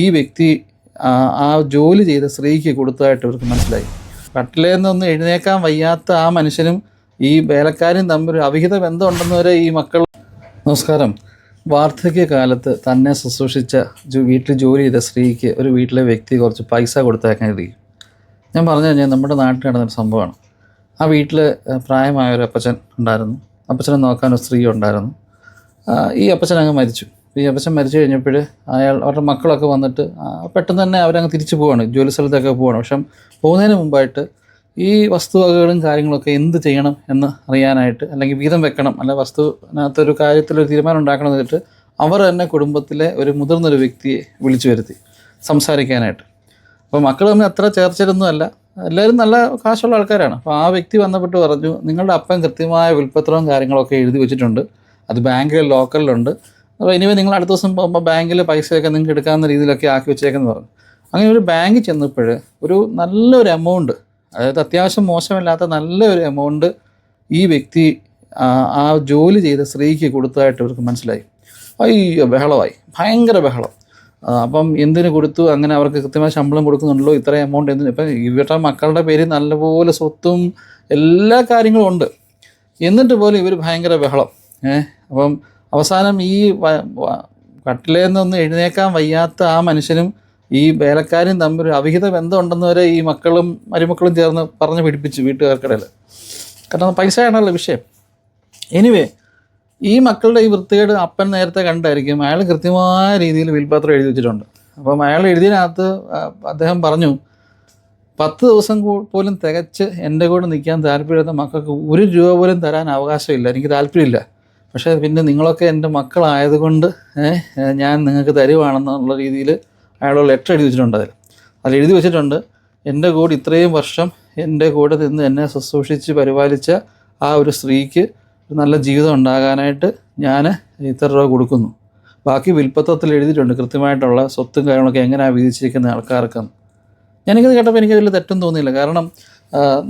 ഈ വ്യക്തി ആ ജോലി ചെയ്ത സ്ത്രീക്ക് കൊടുത്തതായിട്ട് ഇവർക്ക് മനസ്സിലായി. കട്ടിലയിൽ നിന്നൊന്ന് എഴുന്നേക്കാൻ വയ്യാത്ത ആ മനുഷ്യനും ഈ വേലക്കാരും തമ്മിൽ ഒരു അവിഹിത ബന്ധമുണ്ടെന്ന് ഈ മക്കൾ. നമസ്കാരം. വാർദ്ധക്യകാലത്ത് തന്നെ ശുശ്രൂഷിച്ച വീട്ടിൽ ജോലി ചെയ്ത സ്ത്രീക്ക് ഒരു വീട്ടിലെ വ്യക്തി കുറച്ച് പൈസ കൊടുത്തേക്കാൻ ഇരിക്കും. ഞാൻ പറഞ്ഞു കഴിഞ്ഞാൽ നമ്മുടെ നാട്ടിൽ നടന്നൊരു സംഭവമാണ്. ആ വീട്ടിൽ പ്രായമായ ഒരു അപ്പച്ചൻ ഉണ്ടായിരുന്നു. അപ്പച്ചനെ നോക്കാൻ ഒരു സ്ത്രീ ഉണ്ടായിരുന്നു. ഈ അപ്പച്ചൻ അങ്ങ് മരിച്ചു. ഈ അപ്പച്ചൻ മരിച്ചു കഴിഞ്ഞപ്പോൾ അവരുടെ മക്കളൊക്കെ വന്നിട്ട് പെട്ടെന്ന് തന്നെ അവരങ്ങ് തിരിച്ചു പോവാണ്, ജോലി സ്ഥലത്തൊക്കെ പോവാണ്. പക്ഷെ പോകുന്നതിന് മുമ്പായിട്ട് ഈ വസ്തുവകകളും കാര്യങ്ങളൊക്കെ എന്ത് ചെയ്യണം എന്ന് അറിയാനായിട്ട്, അല്ലെങ്കിൽ വീതം വെക്കണം, അല്ല വസ്തുവിനകത്തൊരു കാര്യത്തിലൊരു തീരുമാനം ഉണ്ടാക്കണം എന്ന് വെച്ചിട്ട് അവർ തന്നെ കുടുംബത്തിലെ ഒരു മുതിർന്നൊരു വ്യക്തിയെ വിളിച്ചു വരുത്തി സംസാരിക്കാനായിട്ട്. അപ്പോൾ മക്കൾ തമ്മിൽ അത്ര ചേർച്ചയൊന്നുമല്ല, എല്ലാവരും നല്ല കാശുള്ള ആൾക്കാരാണ്. അപ്പോൾ ആ വ്യക്തി വന്നപ്പെട്ട് പറഞ്ഞു, നിങ്ങളുടെ അപ്പൻ കൃത്യമായ വിൽപ്പത്രവും കാര്യങ്ങളൊക്കെ എഴുതി വെച്ചിട്ടുണ്ട്, അത് ബാങ്കിൽ ലോക്കലിലുണ്ട്. അപ്പോൾ ഇനിവേ നിങ്ങൾ അടുത്ത ദിവസം പോകുമ്പോൾ ബാങ്കിൽ പൈസയൊക്കെ നിങ്ങൾക്ക് എടുക്കാവുന്ന രീതിയിലൊക്കെ ആക്കി വെച്ചേക്കെന്ന് പറഞ്ഞു. അങ്ങനെ ഒരു ബാങ്കിൽ ചെന്നപ്പോൾ ഒരു നല്ലൊരു എമൗണ്ട്, അതായത് അത്യാവശ്യം മോശമില്ലാത്ത നല്ലൊരു എമൗണ്ട് ഈ വ്യക്തി ആ ജോലി ചെയ്ത സ്ത്രീക്ക് കൊടുത്തതായിട്ട് ഇവർക്ക് മനസ്സിലായി. അയ്യോ, ബഹളമായി, ഭയങ്കര ബഹളം. അപ്പം എന്തിനു കൊടുത്തു, അങ്ങനെ അവർക്ക് കൃത്യമായ ശമ്പളം കൊടുക്കുന്നുണ്ടല്ലോ, ഇത്ര എമൗണ്ട് എന്തിന്. ഇപ്പം ഇവരുടെ മക്കളുടെ പേര് നല്ലപോലെ സ്വത്തും എല്ലാ കാര്യങ്ങളും ഉണ്ട്, എന്നിട്ട് പോലും ഇവർ ഭയങ്കര ബഹളം. അപ്പം അവസാനം ഈ കട്ടിലയിൽ നിന്നൊന്ന് എഴുന്നേക്കാൻ വയ്യാത്ത ആ മനുഷ്യനും ഈ വേലക്കാരും തമ്മിൽ ഒരു അവിഹിത ബന്ധമുണ്ടെന്ന് ഈ മക്കളും മരുമക്കളും ചേർന്ന് പറഞ്ഞ് പിടിപ്പിച്ചു വീട്ടുകാർക്കിടയിൽ. കാരണം പൈസയാണല്ലോ വിഷയം. എനിവേ, ഈ മക്കളുടെ ഈ വൃത്തികേട് അപ്പൻ നേരത്തെ കണ്ടായിരിക്കും. അയാൾ കൃത്യമായ രീതിയിൽ വിൽപത്രം എഴുതി വെച്ചിട്ടുണ്ട്. അപ്പം അയാൾ എഴുതിയതിനകത്ത് അദ്ദേഹം പറഞ്ഞു, 10 ദിവസം പോലും തികച്ച് എൻ്റെ കൂടെ നിൽക്കാൻ താല്പര്യമില്ലാത്ത മക്കൾക്ക് 1 രൂപ പോലും തരാൻ അവകാശമില്ല, എനിക്ക് താല്പര്യമില്ല. പക്ഷേ പിന്നെ നിങ്ങളൊക്കെ എൻ്റെ മക്കളായതുകൊണ്ട് ഞാൻ നിങ്ങൾക്ക് തരുവാണെന്നുള്ള രീതിയിൽ അയാൾ ലെറ്റർ എഴുതി വെച്ചിട്ടുണ്ട്. അതിൽ എഴുതി വെച്ചിട്ടുണ്ട്, എൻ്റെ കൂടെ ഇത്രയും വർഷം എൻ്റെ കൂടെ നിന്ന് എന്നെ ശുശ്രൂഷിച്ച് പരിപാലിച്ച ആ ഒരു സ്ത്രീക്ക് ഒരു നല്ല ജീവിതം ഉണ്ടാകാനായിട്ട് ഞാൻ ഇത്ര രൂപ കൊടുക്കുന്നു. ബാക്കി വിൽപ്പത്രത്തിൽ എഴുതിയിട്ടുണ്ട് കൃത്യമായിട്ടുള്ള സ്വത്തും കാര്യങ്ങളൊക്കെ എങ്ങനെയാണ് വിധിച്ചിരിക്കുന്ന ആൾക്കാർക്കെന്ന്. ഞാനിത് കേട്ടപ്പോൾ എനിക്കതിൽ തെറ്റും തോന്നിയില്ല. കാരണം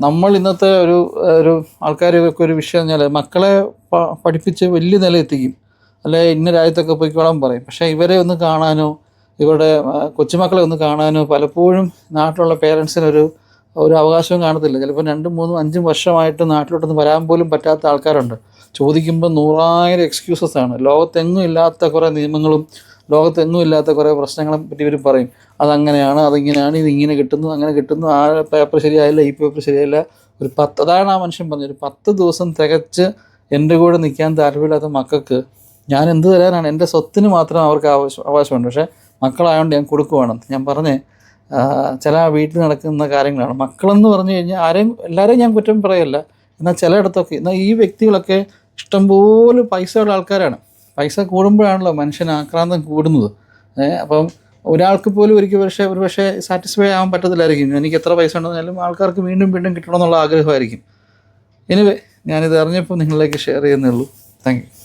നമ്മൾ ഇന്നത്തെ ഒരു ആൾക്കാരൊക്കെ ഒരു വിഷയം പറഞ്ഞാൽ മക്കളെ പഠിപ്പിച്ച് വലിയ നില എത്തിക്കും, അല്ലെ ഇന്ന രാജ്യത്തൊക്കെ പോയിക്കോളാൻ പറയും. പക്ഷേ ഇവരെ ഒന്ന് കാണാനോ ഇവരുടെ കൊച്ചുമക്കളെ ഒന്ന് കാണാനോ പലപ്പോഴും നാട്ടിലുള്ള പേരൻസിനൊരു അവകാശവും കാണത്തില്ല. ചിലപ്പോൾ 2, 3, 5 വർഷമായിട്ട് നാട്ടിലോട്ടൊന്ന് വരാൻ പോലും പറ്റാത്ത ആൾക്കാരുണ്ട്. ചോദിക്കുമ്പോൾ 100,000 എക്സ്ക്യൂസസാണ്. ലോകത്തെങ്ങും ഇല്ലാത്ത കുറേ നിയമങ്ങളും ലോകത്തെങ്ങും ഇല്ലാത്ത കുറേ പ്രശ്നങ്ങളെ പറ്റി ഇവർ പറയും. അതങ്ങനെയാണ്, അതിങ്ങനെയാണ്, ഇതിങ്ങനെ കിട്ടുന്നു, അങ്ങനെ കിട്ടുന്നു, ആ പേപ്പർ ശരിയായില്ല, ഈ പേപ്പർ ശരിയായില്ല. അതാണ് ആ മനുഷ്യൻ പറഞ്ഞത്, ഒരു 10 ദിവസം തികച്ച് എൻ്റെ കൂടെ നിൽക്കാൻ താല്പര്യമില്ലാത്ത മക്കൾക്ക് ഞാൻ എന്ത് തരാനാണ്? എൻ്റെ സ്വത്തിന് മാത്രം അവർക്ക് അവകാശമുണ്ട്, പക്ഷേ മക്കളായതുകൊണ്ട് ഞാൻ കൊടുക്കുവാണ്. ഞാൻ പറഞ്ഞേ, ചില വീട്ടിൽ നടക്കുന്ന കാര്യങ്ങളാണ്. മക്കളെന്ന് പറഞ്ഞു കഴിഞ്ഞാൽ എല്ലാവരെയും ഞാൻ കുറ്റം പറയല്ല, എന്നാൽ ചിലയിടത്തൊക്കെ എന്നാൽ ഈ വ്യക്തികളൊക്കെ ഇഷ്ടംപോലെ പൈസയുള്ള ആൾക്കാരാണ്. പൈസ കൂടുമ്പോഴാണല്ലോ മനുഷ്യന് ആക്രാന്തം കൂടുന്നത്. അപ്പം ഒരാൾക്ക് പോലും ഒരു പക്ഷേ സാറ്റിസ്ഫൈ ആവാൻ പറ്റത്തില്ലായിരിക്കും. എനിക്ക് എത്ര പൈസ ഉണ്ടെന്നാലും ആൾക്കാർക്ക് വീണ്ടും വീണ്ടും കിട്ടണമെന്നുള്ള ആഗ്രഹമായിരിക്കും. എനിവേ, ഞാനിത് അറിഞ്ഞപ്പോൾ നിങ്ങളിലേക്ക് ഷെയർ ചെയ്യുന്നേ ഉള്ളൂ. Thank you.